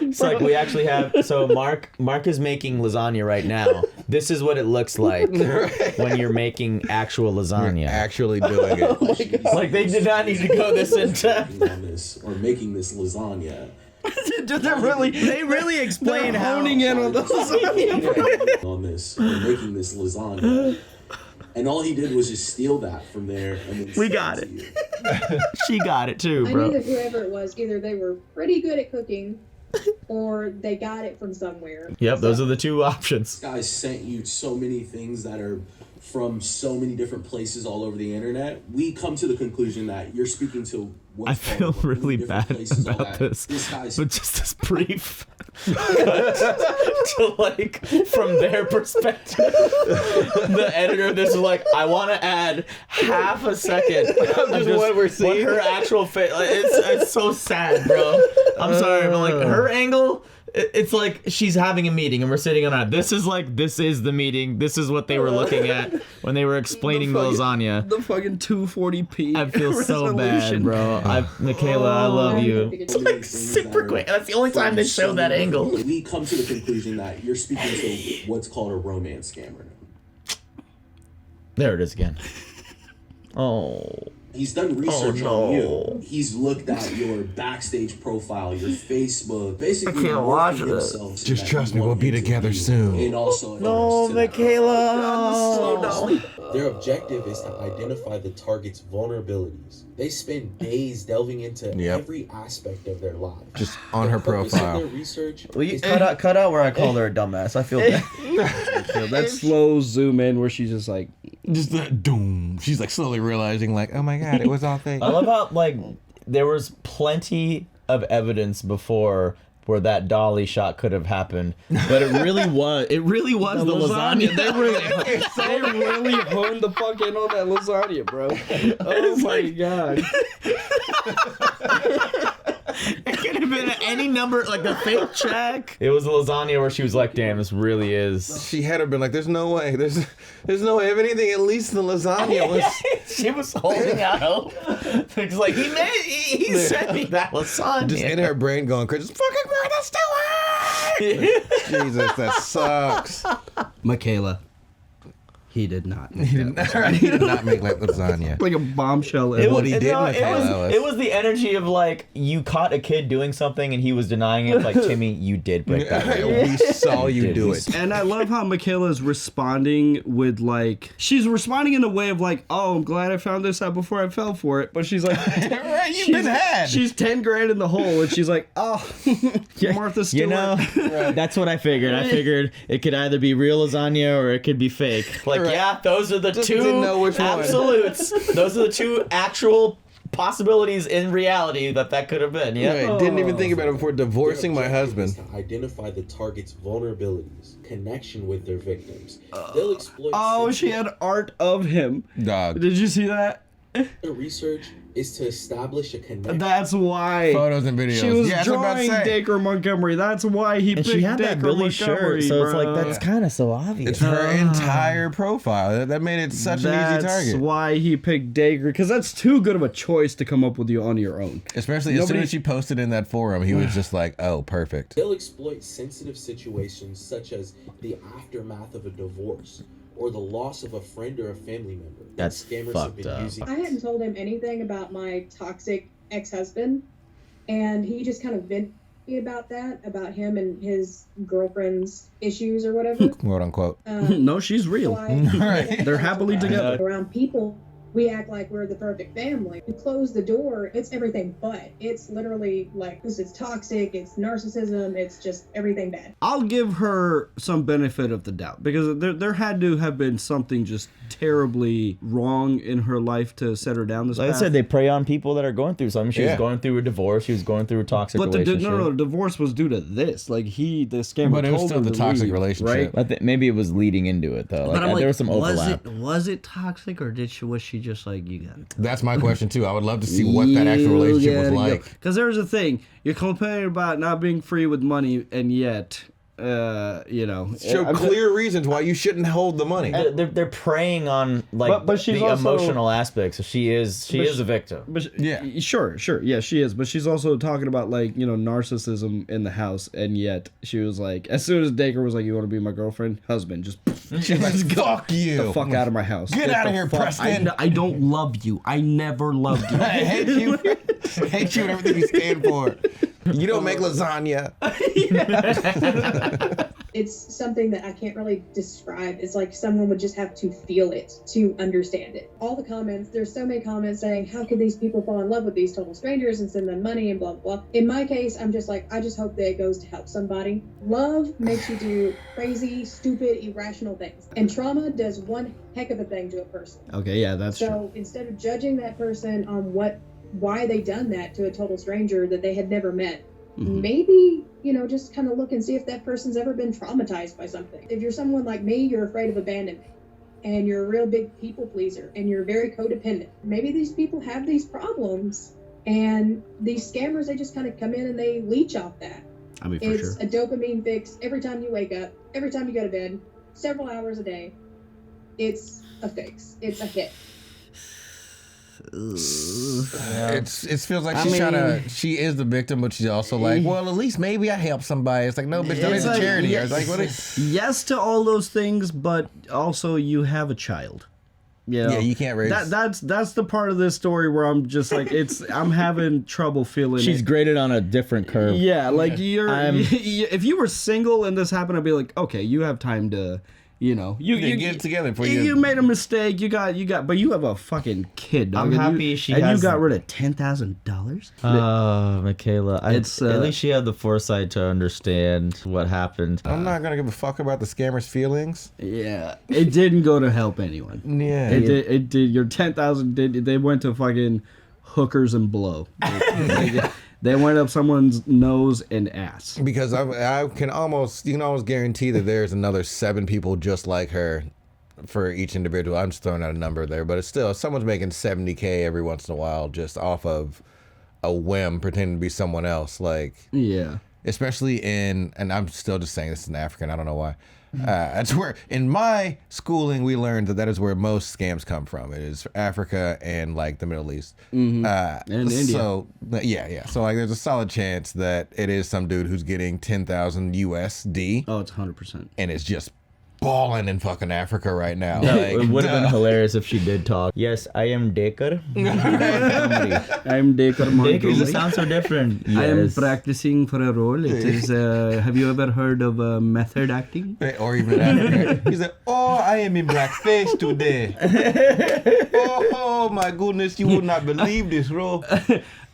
It's like we actually have. So Mark is making lasagna right now. This is what it looks like when you're making actual lasagna. You're actually doing it. Like they did not need to go this in depth. On this or making this lasagna. They really explain how honing in on this. on this or making this lasagna. And all he did was just steal that from there and then We send got to it. you. She got it too, I bro. knew that whoever it was, either they were pretty good at cooking, or they got it from somewhere. Yep, those are the two options. This guy sent you so many things that are from so many different places all over the internet. We come to the conclusion that you're speaking to I feel really bad about this, but just this brief to like from their perspective, the editor of this is like, I want to add half a second of just what we're seeing. what her actual face. Like, it's so sad, bro. I'm sorry, but like her angle. It's like she's having a meeting and we're sitting on that. This is the meeting. This is what they were looking at when they were explaining the lasagna. The fucking 240p. I feel so bad, resolution. bro. Michaela, I love you. It's like super quick. That's the only time they show that angle. We come to the conclusion that you're speaking to what's called a romance scammer. There it is again. Oh. He's done research on you. He's looked at your backstage profile, your Facebook, basically morphing himself. Just trust me, we'll be together soon. And also, No, Michaela. Their objective is to identify the target's vulnerabilities. They spend days delving into every aspect of their lives. Just on her purpose of profile. their research Will you is cut out where I called her a dumbass? I feel bad. That slow zoom in where she's just like, just that doom. She's like slowly realizing, like, oh my god, it was all fake. I love how like there was plenty of evidence before where that dolly shot could have happened, but it really was the lasagna. They really honed the fuck in on that lasagna, bro. Oh my god. It could have been any number, like the fake check. It was a lasagna where she was like, "Damn, this really is." She had to been like, "There's no way. There's no way. If anything, at least the lasagna was." She was holding out hope. It's like he sent me that lasagna. Just in her brain going, "Just fucking bro, that's too hard." Jesus, that sucks. Michaela. He did not. He did not make like lasagna. Like a bombshell. It what he did, Michaela. It was the energy of like you caught a kid doing something and he was denying it. Like, Timmy, you did break that rule. We saw you do it. And I love how Michaela's responding with like, she's responding in a way of like, oh, I'm glad I found this out before I fell for it. But she's like, right, you've been had. She's 10 grand in the hole, and she's like, oh, Martha Stewart. You know, that's what I figured. I figured it could either be real lasagna or it could be fake. Like, yeah, those are the Just two didn't know which one. absolutes. Those are the two actual possibilities in reality that could have been. Yeah, Right, didn't even think about it before divorcing my husband. to identify the target's vulnerabilities, connection with their victims. They'll exploit. Oh, she had art of him. Dog. Did you see that? Their research is to establish a connection. That's why. Photos and videos. She was Yeah, that's what I'm about to drawing say. Dacre Montgomery. That's why he and picked she had that Dacre Billy Montgomery, shirt, so it's bro. like that's kind of so obvious. It's her entire profile. That made it such an easy target. That's why he picked Dacre, because that's too good of a choice to come up with you on your own. Especially as soon as she posted in that forum, he was just like, oh, perfect. They'll exploit sensitive situations such as the aftermath of a divorce or the loss of a friend or a family member. That's Scammers fucked have been up. using. I hadn't told him anything about my toxic ex-husband, and he just kind of vented me about that, about him and his girlfriend's issues or whatever. Quote unquote. No, she's real. Right. They're happily together. Around people, we act like we're the perfect family. We close the door, it's everything but. It's literally like, this is toxic, it's narcissism, it's just everything bad. I'll give her some benefit of the doubt, because there had to have been something just terribly wrong in her life to set her down this Like path. I said, they prey on people that are going through something. She was going through a divorce. She was going through a toxic But relationship. the divorce was due to this. Like the scammer But it was told still her the to toxic leave, relationship. right? Maybe it was leading into it though. But I'm like, there was some overlap. Was it toxic, or was she just like, you got it? That's my question too. I would love to see what that actual relationship was like. Because there's a thing, you're complaining about not being free with money, and yet, Show clear reasons why you shouldn't hold the money. They're preying on like But she's the also- emotional aspects. So she is a victim. But sure, yeah, she is. But she's also talking about like narcissism in the house, and yet she was like, as soon as Dacre was like, "You want to be my girlfriend, husband?" Just She's like, "Fuck you, the fuck out of my house. Get out of the here, fuck- Preston. I don't love you. I never loved you. I hate you. Hate you and everything you stand for. You don't make lasagna." It's something that I can't really describe. It's like someone would just have to feel it to understand it. All the comments, there's so many comments saying, how could these people fall in love with these total strangers and send them money and blah, blah, blah. In my case, I'm just like, I just hope that it goes to help somebody. Love makes you do crazy, stupid, irrational things. And trauma does one heck of a thing to a person. Okay, yeah, that's true. So instead of judging that person on why they done that to a total stranger that they had never met, maybe, just kind of look and see if that person's ever been traumatized by something. If you're someone like me, you're afraid of abandonment, and you're a real big people pleaser, and you're very codependent. Maybe these people have these problems, and these scammers, they just kind of come in and they leech off that. I mean, for It's sure. a dopamine fix every time you wake up, every time you go to bed, several hours a day. It's a fix. It's a hit. It feels like she is the victim, but she's also like, well, at least maybe I helped somebody. It's like, no, bitch, donate to charity. I was like, what is... Yes to all those things, but also you have a child. You know, Yeah, you can't raise. That's the part of this story where I'm just like, I'm having trouble feeling. She's graded on a different curve. Yeah, like if you were single and this happened, I'd be like, okay, you have time to, you get it together before you made a mistake. You got, but you have a fucking kid. Dog, I'm happy you got rid of $10,000. Michaela, at least she had the foresight to understand what happened. I'm not gonna give a fuck about the scammer's feelings. Yeah, it didn't go to help anyone. Yeah, it did. Your 10,000 did. They went to fucking hookers and blow. They went up someone's nose and ass. Because you can almost guarantee that there's another 7 people just like her for each individual. I'm just throwing out a number there, but it's still, someone's making $70K every once in a while just off of a whim, pretending to be someone else. Like, yeah, especially and I'm still just saying this in African. I don't know why. That's where, in my schooling, we learned that is where most scams come from. It is Africa and like the Middle East, and India. So yeah. So like, there's a solid chance that it is some dude who's getting 10,000 USD. Oh, it's 100%, and it's just balling in fucking Africa right now. Yeah, like, it would have been hilarious if she did talk. Yes, I am Dacre. I'm Dacre Montgomery. Dacre just sounds so different. Yes. I am practicing for a role. It is. Have you ever heard of method acting? Or even African. He's like, oh, I am in blackface today. Oh my goodness, you would not believe this role.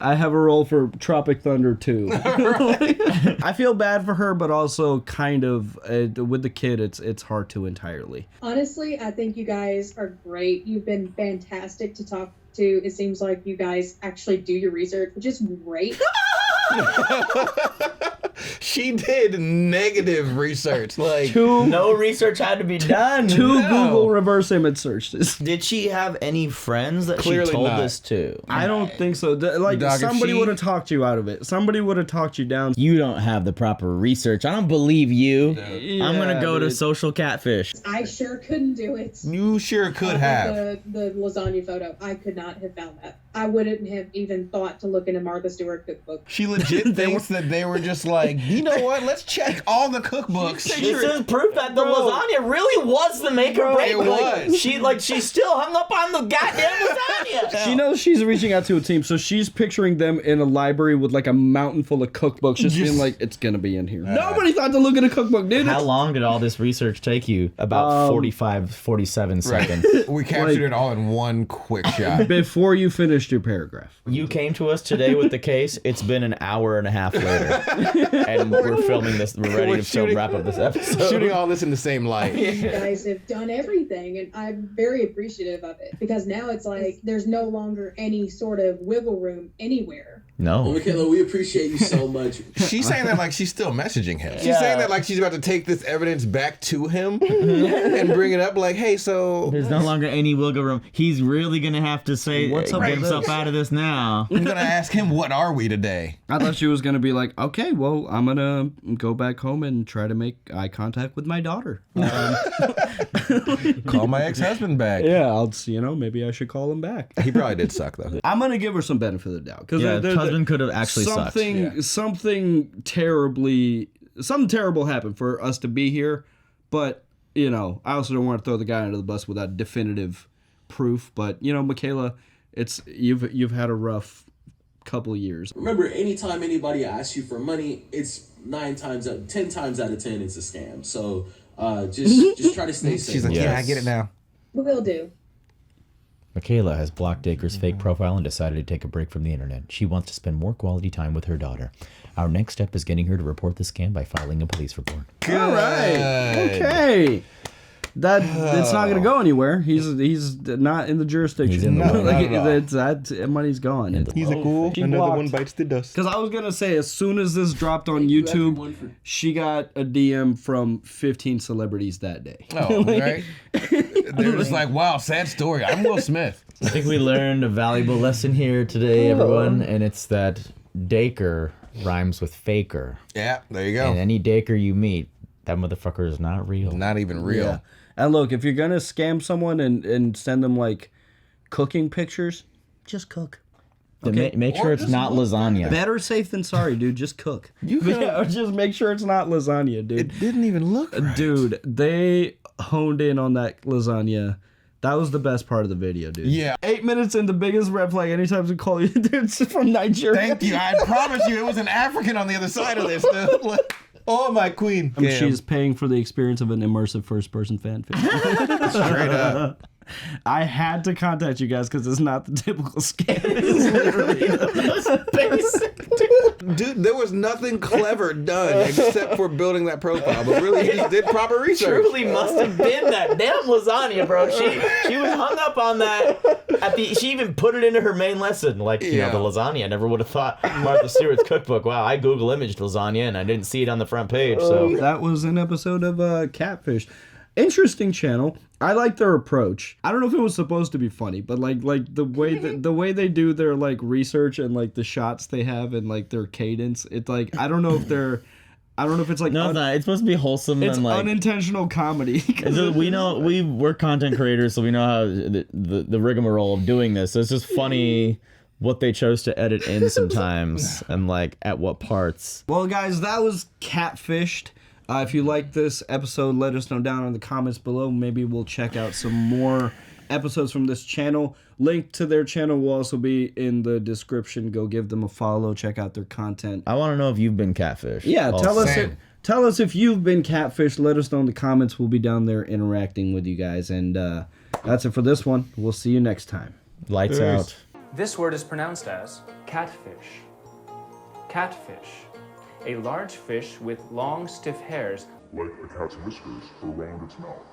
I have a role for Tropic Thunder too. I feel bad for her, but also kind of with the kid, it's hard to entirely. Honestly, I think you guys are great. You've been fantastic to talk to. It seems like you guys actually do your research, which is great. She did negative research. Like, no research had to be done. Google reverse image searches. Did she have any friends that Clearly she told not. this to? I don't think so. Like, Dog, somebody would have talked you out of it. Somebody would have talked you down. You don't have the proper research. I don't believe you. Yeah, I'm gonna go to social catfish. I sure couldn't do it. You sure could have. The lasagna photo. I could not have found that. I wouldn't have even thought to look into Martha Stewart cookbook. She legit thinks that they were just like, you know what? Let's check all the cookbooks. This is proof that the lasagna really was the make or break. It was. She still hung up on the goddamn lasagna. She knows she's reaching out to a team, so she's picturing them in a library with like a mountain full of cookbooks, just being like, it's gonna be in here. Nobody thought to look at a cookbook, dude. How long did all this research take you? About 47 seconds. We captured it all in one quick shot. Before you finished your paragraph. You came to us today with the case. It's been an hour and a half later. And we're filming this. We're ready to wrap up this episode. Shooting all this in the same light. You guys have done everything, and I'm very appreciative of it, because now it's like there's no longer any sort of wiggle room anywhere. No. Well, Michaela, we appreciate you so much. She's saying that like she's still messaging him. She's saying that like she's about to take this evidence back to him and bring it up like, hey, so... There's no longer any wiggle room. He's really going to have to say, get himself out of this now. I'm going to ask him, what are we today? I thought she was going to be like, okay, well, I'm going to go back home and try to make eye contact with my daughter. Call my ex-husband back. Yeah, maybe I should call him back. He probably did suck, though. I'm going to give her some benefit of the doubt. Because husband could have actually sucked. Something terrible happened for us to be here, but I also don't want to throw the guy under the bus without definitive proof. But Michaela, you've had a rough couple of years. Remember, anytime anybody asks you for money, it's 10 times out of 10, it's a scam. So just try to stay safe. She's like, yeah, I get it now. Will do. Michaela has blocked Dacre's fake profile and decided to take a break from the internet. She wants to spend more quality time with her daughter. Our next step is getting her to report the scam by filing a police report. Good. All right. Okay. It's not going to go anywhere. He's not in the jurisdiction. He's in the that money's gone. He's a cool. Another one bites the dust. Because I was going to say, as soon as this dropped on YouTube, she got a DM from 15 celebrities that day. Oh, right. They're just like, wow, sad story. I'm Will Smith. I think we learned a valuable lesson here today, everyone, and it's that Dacre rhymes with faker. Yeah, there you go. And any Dacre you meet, that motherfucker is not real. Not even real. Yeah. And look, if you're going to scam someone and send them, like, cooking pictures, just cook. Okay? Make sure it's not lasagna. Better safe than sorry, dude. Just cook. Or just make sure it's not lasagna, dude. It didn't even look right. Dude, they honed in on that lasagna. That was the best part of the video, dude. Yeah. 8 minutes in, the biggest red flag. Anytime we call you, it's from Nigeria. Thank you. I promise you, it was an African on the other side of this, dude. Oh, my queen. She's paying for the experience of an immersive first-person fanfic. Straight up. I had to contact you guys because it's not the typical scam. It's literally the basic. Dude, there was nothing clever done except for building that profile, but really, he just did proper research. Truly must have been that damn lasagna, bro. She was hung up on that. She even put it into her main lesson, like you know the lasagna. I never would have thought Martha Stewart's cookbook. Wow, I Google imaged lasagna and I didn't see it on the front page. So that was an episode of Catfish. Interesting channel. I like their approach. I don't know if it was supposed to be funny, but like the way they do their like research and like the shots they have and like their cadence. It's like I don't know if it's like no, it's supposed to be wholesome. It's and like unintentional comedy. We know we're content creators, so we know how the rigmarole of doing this. So it's just funny what they chose to edit in sometimes and like at what parts. Well, guys, that was Catfished. If you like this episode, let us know down in the comments below. Maybe we'll check out some more episodes from this channel. Link to their channel will also be in the description. Go give them a follow. Check out their content. I want to know if you've been catfished. Yeah, tell us if you've been catfished. Let us know in the comments. We'll be down there interacting with you guys. And that's it for this one. We'll see you next time. Lights out. This word is pronounced as catfish. Catfish. A large fish with long, stiff hairs, like a cat's whiskers around its mouth.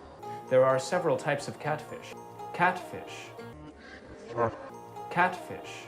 There are several types of catfish. Catfish. Catfish.